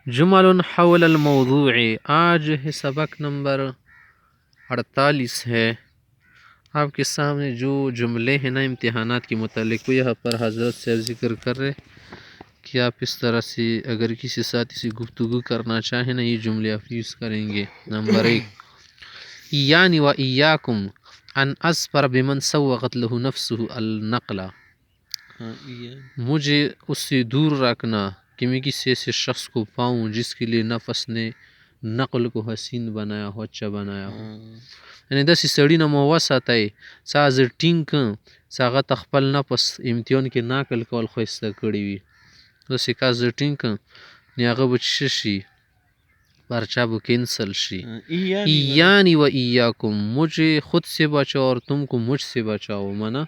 جمل حول الموضوع. آج ہے سبق نمبر 48 ہے. آپ کے سامنے جو جملے ہیں نا امتحانات کے متعلق وہ یہاں پر حضرت سے ذکر کر رہے کہ آپ اس طرح سے اگر کسی ساتھی سے گفتگو کرنا چاہیں نا یہ جملے آپ یوز کریں گے. نمبر 1 ایانی و ایاکم ان اصبر بمن سوغت له نفسه النقلہ. مجھے اس سے دور رکھنا کہ میں کسی ایسے شخص کو پاؤں جس کے لیے نفس نے نقل کو حسین بنایا ہو، اچھا بنایا ہو. یعنی داسې سړي نه مو وساتئ څه زه ټینګ کړم څه هغه ته خپل نفس امتحان کې نقل کول ښایسته کړي وي. داسې کا زه ټینګ کړم نو هغه به څه شي، پرچہ وہ کینسل شی. ایانی و ایاکم، مجھے خود سے بچاؤ اور تم کو مجھ سے بچاؤ. مانا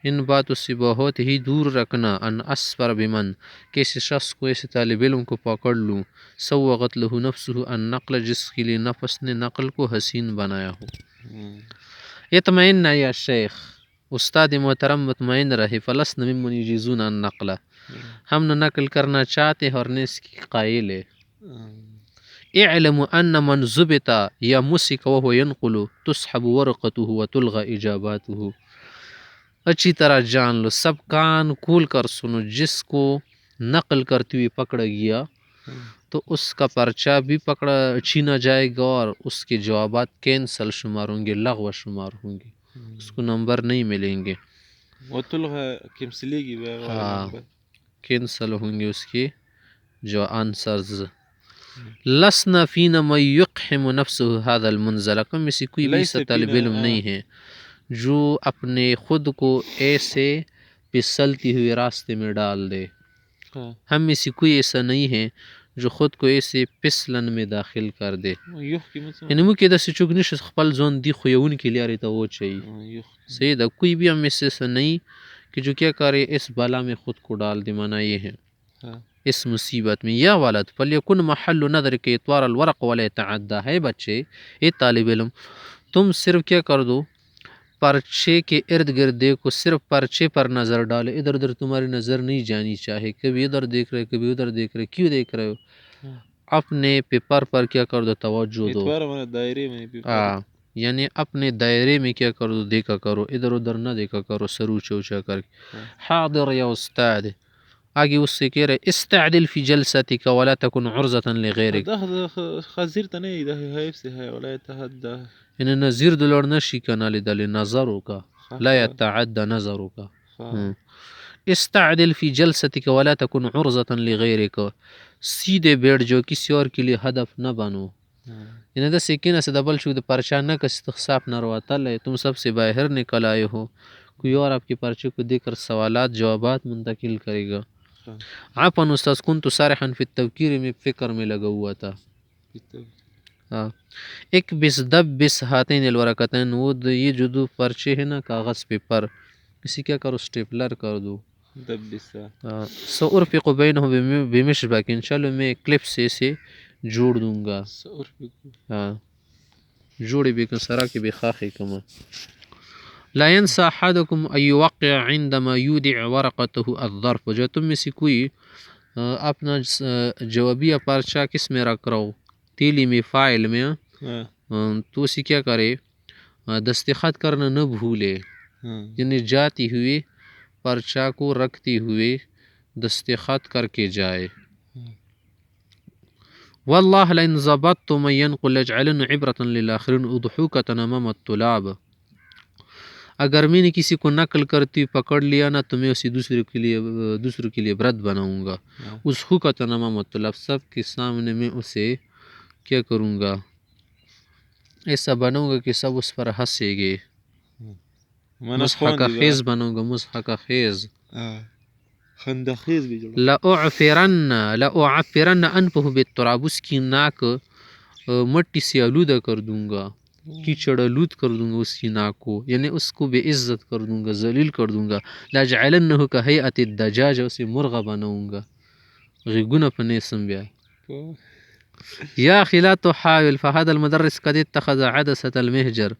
ان باتوں سے بہت ہی دور رکھنا. ان اسفر بمن، کہ ایسے شخص کو، ایسے طالب علم کو پکڑ لوں، سوغت له نفسه النقل، جس کے لیے نفس نے نقل کو حسین بنایا ہو. اطمئن یا شیخ، استاد محترم مطمئن رہے. فلسن ممن یجیزون النقل، ہم نہ نقل کرنا چاہتے ہیں اور نہ اس کی قائل ہے. اعلم ان من ضبط یا مسک وهو ينقل تسحب ورقته وتلغى اجاباته. اچھی طرح جان لو، سب کان کھول کر سنو، جس کو نقل کرتے ہوئے پکڑا گیا تو اس کا پرچہ بھی چھینا جائے گا اور اس کے جوابات کینسل شمار ہوں گے، لغو شمار ہوں گے، اس کو نمبر نہیں ملیں گے. ہاں کینسل ہوں گے اس کے جو آنسرز. لسنا فینا من یقحم نفسه هذا المنزل، کم میں سے کوئی بھی ایسا طالب علم نہیں ہے جو اپنے خود کو ایسے پسلتی ہوئے راستے میں ڈال دے. ہم میں سے کوئی ایسا نہیں ہے جو خود کو ایسے پسلن میں داخل کر دے. یعنی مو کې داسې چوک نشي خپل ځان دی خویون کے لیے رہتا وہ چاہیے. صحیح دا، کوئی بھی ہم میں سے ایسا نہیں کہ جو کیا کرے اس بالا میں خود کو ڈال دے. مانا یہ ہے اس مصیبت میں. یا ولد فلیکن محل نظر کے اطوار الورق ولا يتعدى. ہے بچے، اے طالب علم، تم صرف کیا کر دو، پرچے کے ارد گرد دیکھو، صرف پرچے پر نظر ڈالے، ادھر ادھر تمہاری نظر نہیں جانی چاہے. کبھی ادھر دیکھ رہے کبھی ادھر دیکھ رہے، کیوں دیکھ رہے ہو؟ اپنے پیپر پر کیا کر دو، توجہ دو. یعنی اپنے دائرے میں کیا کر دو، دیکھا کرو، ادھر ادھر نہ دیکھا کرو سر اونچا اونچا کر کے. حاضر یا استاد. آگے اس سے کہہ رہے استعدل فی جلستک ولا تکن عرضة لغیرک. یعنی نظیر دلوڑ نشی کنالی دلی نظرو کا لا يتعدى نظرو کا. استعدل فی جلستک ولا تکن عرضة لغیرک، سیدھے بیٹھ جو، کسی اور کے لیے ہدف نہ بنو. یعنی دا سکینہ سے دبل شو دا پرچہ نہ کسی تخصاف نہ رواتا لے، تم سب سے باہر نکل آئے ہو، کوئی اور آپ کے پرچے کو دیکھ کر سوالات جوابات منتقل کرے گا. عفوا استاذ کنت صارحا فی التوکیر میں فکر میں لگا ہوا تھا. ایک بس دب بس ہاتین الورقتین، وہ یہ جو دو پرچے ہیں نا کاغذ پیپر، اسی کیا کرو سٹیپلر کر دو. سأرفق بینہ بمشبک، انشاءاللہ میں کلپ سے اسے جوڑ دوں گا. جوڑی بھی کن سرا کی بھی خاخی کما. لا ينسى احدكم ان يوقع عندما يودع ورقته الظرف. جو تم میں سے کوئی اپنا جوابیہ پرچہ کس میں رکھ رہا ہو، تیلی میں، فائل میں، تو اسی کیا کرے، دستخط کرنا نہ بھولے. یعنی جاتی ہوئی پرچہ کو رکھتی ہوئے دستخط کر کے جائے. واللہ لئن ضبطت من ينقل يجعلن عبرة للآخرین اضحوکة امام الطلاب. اگر میں نے کسی کو نقل کرتی پکڑ لیا نا تو میں اسے دوسروں کے لیے عبرت بناؤں گا. اس حکت امام الطلاب، سب کے سامنے میں اسے کیا کروں گا، ایسا بناؤں گا کہ سب اس پر ہنسے گے. مضحکہ خیز بناؤں گا، مضحکہ خیز. لأعفرن انفہ بالتراب، اس کی ناک مٹی سے آلودہ کر دوں گا، کیچڑ آلود کر دوں گا اس کی ناک کو. یعنی اس کو بے عزت کر دوں گا، ذلیل کر دوں گا. لاجعلنہ کہیئت الدجاج، اسے مرغہ بناؤں گا. غیگونا پنے سنبیا. یا اخی لا تحاول فهذا المدرس قد اتخذ عدسة المحجر.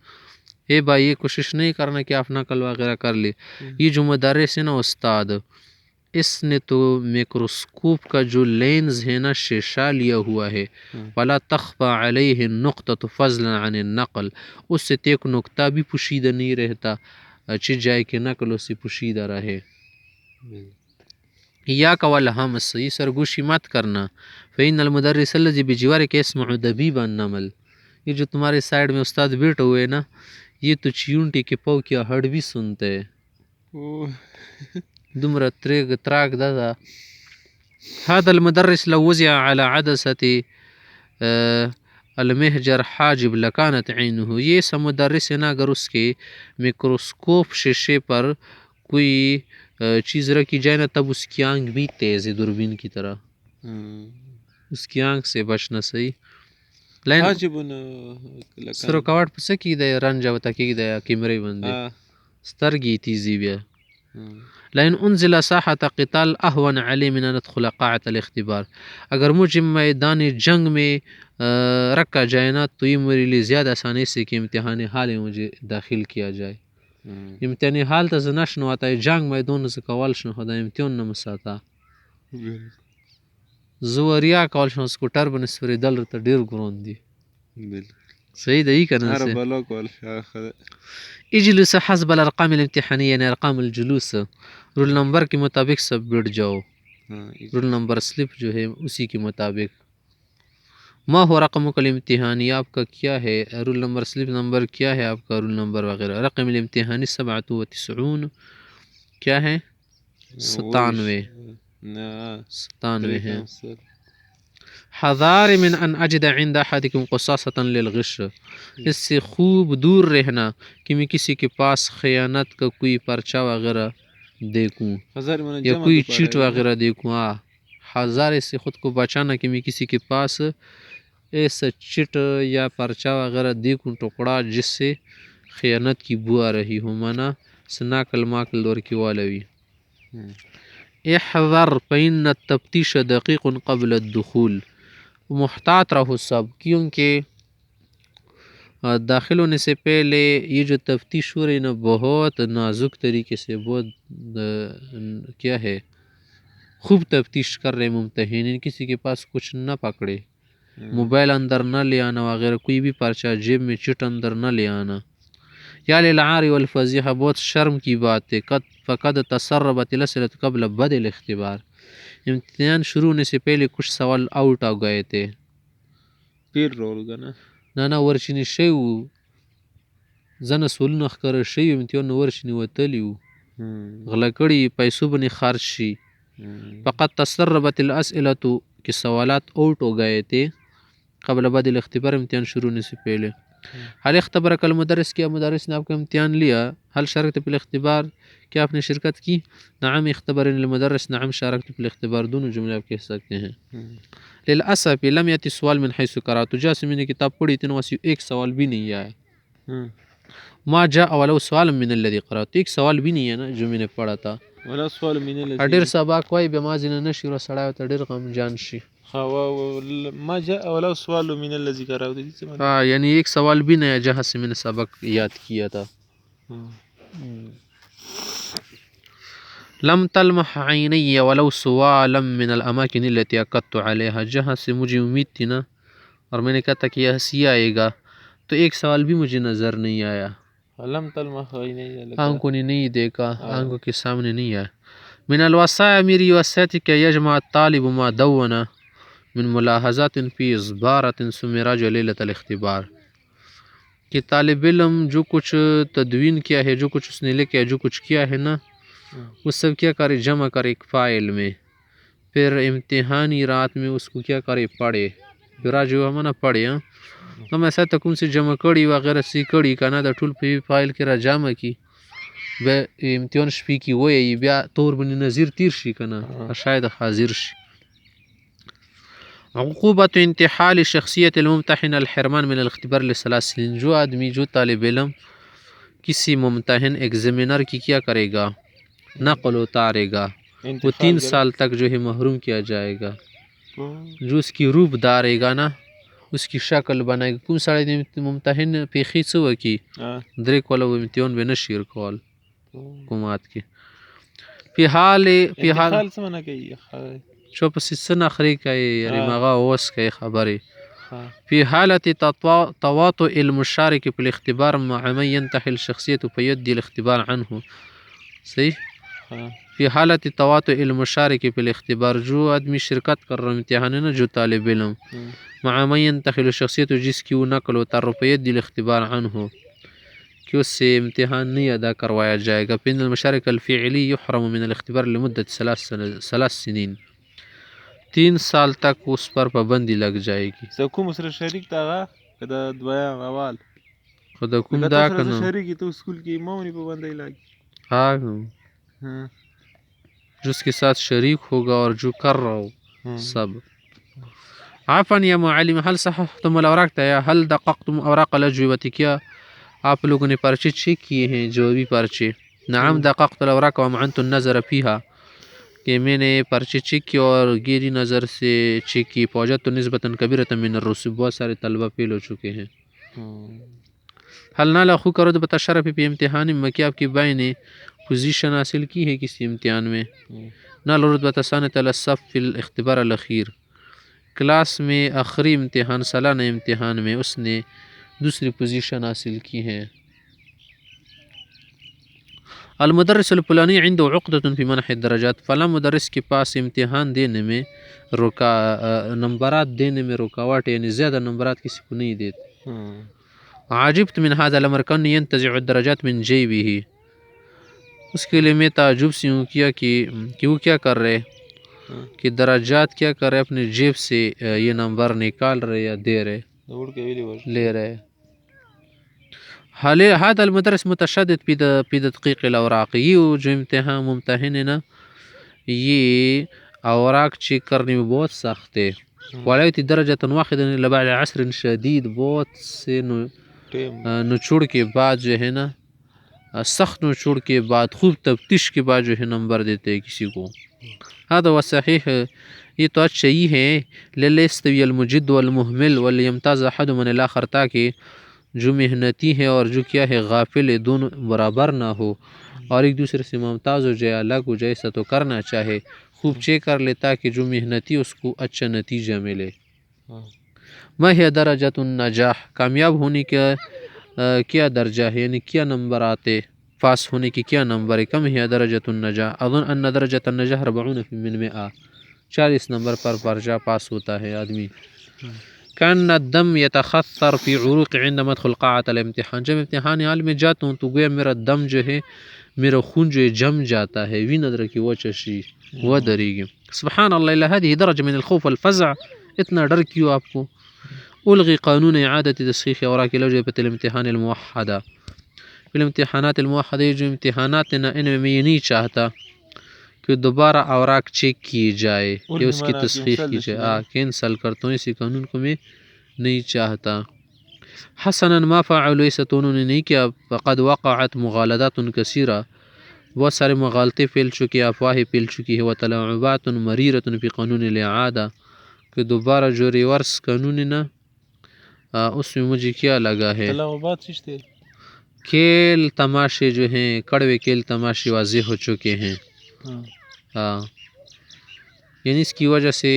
اے بھائی یہ کوشش نہیں کرنا کہ آپ نقل وغیرہ کر لے. یہ جو مدرس ہے نا استاد، اس نے تو میکروسکوپ کا جو لینز ہے نا شیشہ لیا ہوا ہے، ولا تخفى علیہ نقطۃ فضلا عن النقل، اس سے ایک نقطہ بھی پوشیدہ نہیں رہتا اچھی جائے کہ نقل اس سے پوشیدہ رہے. یا والہمس، یہ سرگوشی مت کرنا. فإن المدرس الذي بجوارك يسمع دبيب النمل، یہ جو تمہارے سائڈ میں استاد بیٹھے ہوئے نا یہ تو چیونٹی کے پاؤ کی ہڑ بھی سنتے ہیں. دمرا تراک دا. هذا المدرس لو وزع على عدسة المحجر حاجب لكانت عينه، یہ ایسا مدرس ہے نا اگر اس کے میکروسکوپ شیشے پر کوئی چیز رکھی جائے نا تب اس کی آنکھ بھی تیز ہے دوربین کی طرح، اس کی آنکھ سے بچنا صحیح. سرکاوٹ پس کی دے رنجا وتا کی دے کیمرے بندے سترگی تیزی بیا. لئن انزل ساحة قتال اہون علی من ان ادخل قاعة الاختبار، اگر مجھے میدان جنگ میں رکھا جائے نا تو یہ میرے لیے زیادہ آسانی سے کہ امتحان حال میں مجھے داخل کیا جائے. امتحان حال تا زناشن واتا ہے جنگ میدون سے کولشن خدا امتحان نمساتا زوریا کولشن سکوٹر بنسوری دل رتا دیر گرون دی. صحیح دا یہ کرنا سے اجلس حسب الارقام الامتحانی، یعنی ارقام الجلوس، رول نمبر کے مطابق سب بیٹھ جاؤ. رول نمبر سلپ جو ہے اسی کے مطابق. ما ہو رقم الامتحانی، آپ کا کیا ہے رول نمبر سلپ نمبر کیا ہے آپ کا رول نمبر وغیرہ. رقم الامتحانی 97 کیا ہے 97 ہے. حذار من ان اجد عند احدکم قصاصة للغش، اس سے خوب دور رہنا کہ میں کسی کے پاس خیانت کا کوئی پرچہ وغیرہ دیکھوں یا کوئی چیٹ وغیرہ دیکھوں. حذار اس سے خود کو بچانا کہ میں کسی کے پاس ایسا چٹ یا پرچہ وغیرہ دیکھوں ٹکڑا جس سے خیانت کی بو آ رہی ہو، مانا سناکل ماکل دور کی والوی. احذر فإن التفتیش دقیق قبل الدخول، محتاط رہو سب کیونکہ داخل ہونے سے پہلے یہ جو تفتیش ہو رہی نا بہت نازک طریقے سے، بہت کیا ہے خوب تفتیش کر رہے ممتحنین، کسی کے پاس کچھ نہ پکڑے، موبائل اندر نہ لے آنا وغیرہ، کوئی بھی پرچہ جیب میں چٹ اندر نہ لے آنا. یا للعار والفضیحہ، بہت شرم کی بات ہے. فقد تسربت الاسئلۃ قبل بدء الاختبار، امتحان شروع ہونے سے پہلے کچھ سوال آؤٹ آ گئے تھے. پیر رول گا نا ورچنی شیو زن سولن اخکر شیو امتحان ورچنی وتلیو غلکڑی پیسو بنی خارج شی. فقد تسربت الاسئلۃ کہ سوالات آؤٹ ہو گئے تھے قبل بدء الاختبار، امتحان شروع ہونے سے پہلے. حل اختبرک المدرس، کیا مدرس نے آپ کا امتحان لیا؟ حل شارکت فی الاختبار، کیا آپ نے شرکت کی؟ نعم اختبرنی المدرس، نعم شارکت فی الاختبار، دونوں جملے آپ کہہ سکتے ہیں. للاسف لم یأتی سوال من حیث قرأت، جیسے میں نے کتاب پڑھی تھی ویسے ایک سوال بھی نہیں آیا. ما جاء ولو سوال من الذی قرأت، ایک سوال بھی نہیں ہے نا جو میں نے پڑھا تھا. ولا سوال من الذی، اڈیر سباق وای بمازی نه نشي را سړی ته ډیر غم جان شي. ما جاء ولو سوال من الذی قرأت، یعنی ایک سوال بھی نہیں ہے جہاں سے میں نے سبق یاد کیا تھا. لم تلمح عینی ولو سوالا من الاماکن التي عقدت علیها، جہاں سے مجھے امید تھی نا اور میں نے کہا تھا کہ یہ ہنسی آئے گا تو ایک سوال بھی مجھے نظر نہیں آیا. لم تلمح عینی، آنکھوں نے نہیں دیکھا، آنکھوں کے سامنے نہیں آیا. من الوصايا، میری وصیت کہ یجمع الطالب ما دون من ملاحظات فی اصبارة سمراج لیلۃ الاختبار، کہ طالب علم جو کچھ تدوین کیا ہے، جو کچھ اس نے لکھا ہے، جو کچھ کیا ہے نا وہ سب کیا کرے جمع کرے ایک فائل میں، پھر امتحانی رات میں اس کو کیا کرے پڑھے. پھر جو ہم نا پڑھے ہم ایسا تکون سے جمع کری وغیرہ سی کری کنا دا ټول په فایل کې را جمع کی بیا امتحان شپې کې وایي بیا طور بنی نظیر تیر شي کنه شاید حاضر شي. عقوبت انتحال شخصیت الممتحن الحرمان من الاختبار ل3 سنین، جو آدمی جو طالب علم کسی ممتحن ایگزامینر کی کیا کرے گا نقل اتارے گا وہ 3 سال تک جو ہے محروم کیا جائے گا. جو اس کی روپ دارے گا نا اس کی شکل بنائے گا. کوم سړی ممتحن پیخی څه وکي درې کوله امتحان به نشي ورکول کومات کې. فی حال انتقال څه معنا کوي؟ شو پس څه نخري کوي یعنی مغا اوس کوي خبرې ها في حالة تواطؤ المشارك في الاختبار مع من ينتحي الشخصية فيؤدي الاختبار عنه صحیح ها في حالة تواطؤ المشارك في الاختبار جو آدمی شرکت کر رہا امتحان ہے نا جو طالب علم مع من ينتقل الشخصیت جس کی وہ نقل اتار فيؤدي الاختبار عنه کہ اس سے امتحان نہیں ادا کروایا جائے گا فإن المشارك الفعلی يحرم من الاختبار لمدة 3 سنین 3 سال تک اس پر پابندی لگ جائے گی څه کوم سره شریک تا هغه که د دویم اول خود کوم لکه دا تاسو سره کنه شریک تو اسکول کې مونی پابندی لګي ہاں ها جس کے ساتھ شریک ہوگا اور جو کر رہا ہو ها سب عفوا یا معلم هل صححتم الاوراق تھا هل دققتم اوراق الاجوبة کیا آپ لوگوں نے پرچے چیک کیے ہیں جوابی پرچے نعم دققت الاوراق ومعنت النظر فيها کہ میں نے پرچے چیک کی اور گیری نظر سے چیک کی فوجت تو نسبتاً کبیرۃ من الرسوب بہت سارے طلبہ فیل ہو چکے ہیں حل نال اخوک رتبۃ الشرف پہ امتحان میں کیا آپ کی بھائی نے پوزیشن حاصل کی ہے کسی امتحان میں نال رتبۃ ثانیۃ الصف فی الاختبار الاخیر کلاس میں آخری امتحان سالانہ امتحان میں اس نے دوسری پوزیشن حاصل کی ہے المدرس الفلانی عنده عقدة في منح الدرجات فلاں مدرس کے پاس امتحان دینے میں نمبرات دینے میں رکاوٹ یعنی زیادہ نمبرات کسی کو نہیں دیتے عجبت من هذا الامر كان ينتزع الدرجات من جيبه اس کے لیے میں تعجب سے ہوں کیا کہ وہ کیا کر رہے کہ درجات کیا کر رہے اپنے جیب سے یہ نمبر نکال رہے یا دے رہے لے رہے حال هذا المدرس متشدد في تدقيق الاوراق یہ جو امتحان ممتحن ہے نا یہ اوراق چیک کرنے میں بہت سخت ہے ولیت درجة واحدة الا بعد عصر شدید بہت سے نچوڑ کے بعد جو ہے نا سخت نچوڑ کے بعد خوب تفتیش کے بعد جو ہے نمبر دیتے ہیں کسی کو هذا هو صحیح یہ تو اچھا ہی ہے لليستوي المجد والمهمل وليمتاز احد من الاخر تاکہ جو محنتی ہے اور جو کیا ہے غافل ہے دونوں برابر نہ ہو اور ایک دوسرے سے ممتاز ہو جائے الگ ہو جائے ایسا تو کرنا چاہے خوب چیک کر لے تاکہ جو محنتی اس کو اچھا نتیجہ ملے ما ہے درجۃ النجاح کامیاب ہونے کا کیا درجہ ہے یعنی کیا نمبر آتے پاس ہونے کی کیا نمبر ہے کم ہے درجۃ النجاح اظن ان درجۃ النجاح 40 من 100 40 نمبر پر پرچہ پاس ہوتا ہے آدمی كان الدم يتخثر في عروق عندما ادخل قاعة الامتحان جب امتحان حال میں جاتا ہوں تو گویا میرا دم جو ہے میرا خون جو ہے جم جاتا ہے وی ندر کی وہ چشی وہ دریگی سبحان اللہ الى هذه درجة من الخوف والفزع اتنا ڈر کیوں آپ کو الغي قانون اعادة تصحيح اوراق الاجوبة الامتحان الموحدة في الامتحانات الموحدة جو امتحانات نا ان میں یہ نہیں چاہتا کہ دوبارہ اوراق چیک کی جائے کہ اس کی تصحیح کی جائے کینسل کرتا ہوں اسی قانون کو میں نہیں چاہتا حسنا ما فعلوا ایسا تو انہوں نے نہیں کیا فقد وقعت مغالطات کثیرہ بہت سارے مغالطے پھیل چکی افواہیں پھیل چکی ہے وتلاعبات مریرۃ فی قانون الاعادہ کہ دوبارہ جو ریورس قانون نا اس میں مجھے کیا لگا ہے کھیل تماشے جو ہیں کڑوے کھیل تماشے واضح ہو چکے ہیں یعنی اس کی وجہ سے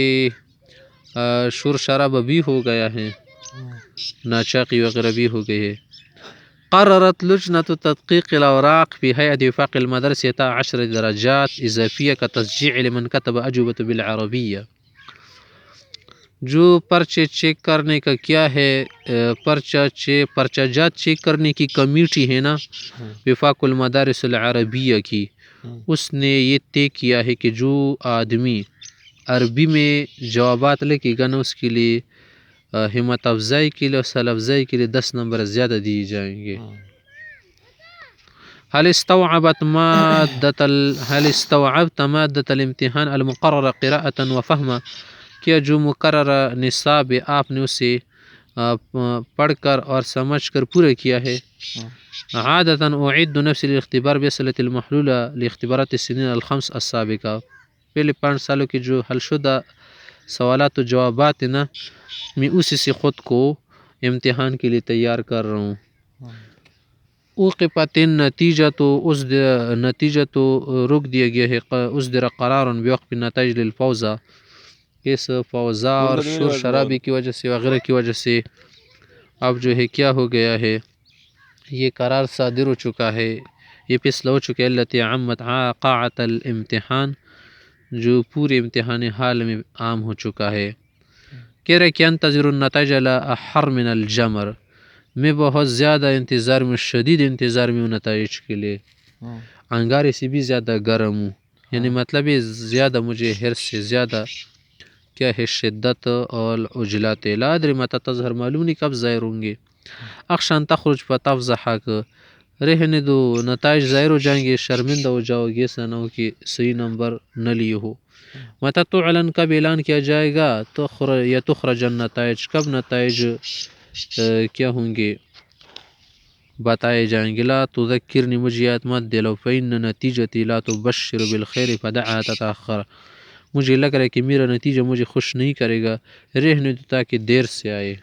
شور شرابہ بھی ہو گیا ہے ناچاقی وغیرہ بھی ہو گئی ہے قررت لجنة تدقيق الأوراق في هيئة وفاق المدرسة 10 درجات إضافية كتشجيع لمن كتب أجوبة بالعربية جو پرچے چیک کرنے کا کیا ہے پرچہ جات چیک کرنے کی کمیٹی ہے نا وفاق المدارس العربیہ کی اس نے یہ طے کیا ہے کہ جو آدمی عربی میں جوابات لے کے گا نا اس کے لیے ہمت افزائی کے لیے اور حوصلہ افزائی کے لیے 10 نمبر زیادہ دیے جائیں گے هل استوعبت مادة الامتحان المقررة قراءة وفهما کیا جو مقررہ نصاب آپ نے اسے پڑھ کر اور سمجھ کر پورا کیا ہے عادة اعد نفس الاختبار بأسئلة المحلولة لاختبارات السنين الخمس السابقة پہلے 5 سالوں کے جو حل شدہ سوالات و جوابات نا میں اسی سے خود کو امتحان کے لیے تیار کر رہا ہوں اوقفت النتیجة نتیجة رک دیا گیا ہے اصدر قرار بوقف نتائج للفوزہ، اس فوزا اور شور شرابی کی وجہ سے وغیرہ کی وجہ سے اب جو ہے کیا ہو گیا ہے، یہ قرار صادر ہو چکا ہے، یہ فیصلہ ہو چکا ہے التي عمت قاعة الامتحان، جو پورے امتحان حال میں عام ہو چکا ہے۔ کہہ رہے کہ انتظر النتائج احر من الجمر، میں بہت زیادہ انتظار میں، شدید انتظار میں ہوں نتائج کے لیے، انگارے سے بھی زیادہ گرم ہوں، یعنی مطلب ہے زیادہ مجھے حرص سے زیادہ کیا ہے شدت اور عجلت، لا ادری متى تظہر، معلوم نہیں کب ظاہر ہوں گے، اخشان تخرج فتفضحک، رہنے دو نتائج ظاہر ہو جائیں گے، شرمندہ ہو جاؤ گے، ایسا نہ ہو کہ صحیح نمبر نہ لیے ہو۔ متى تعلن، کب اعلان کیا جائے گا، تخرج النتائج، کب نتائج کیا ہوں گے بتائے جائیں گے، لا تذکرنی، مجھے یاد مت دلاؤ، فإن نتیجتی لا تبشر بالخیر فدعها تتأخر، مجھے لگ رہا ہے کہ میرا نتیجہ مجھے خوش نہیں کرے گا، رہنے دو تاکہ دیر سے آئے۔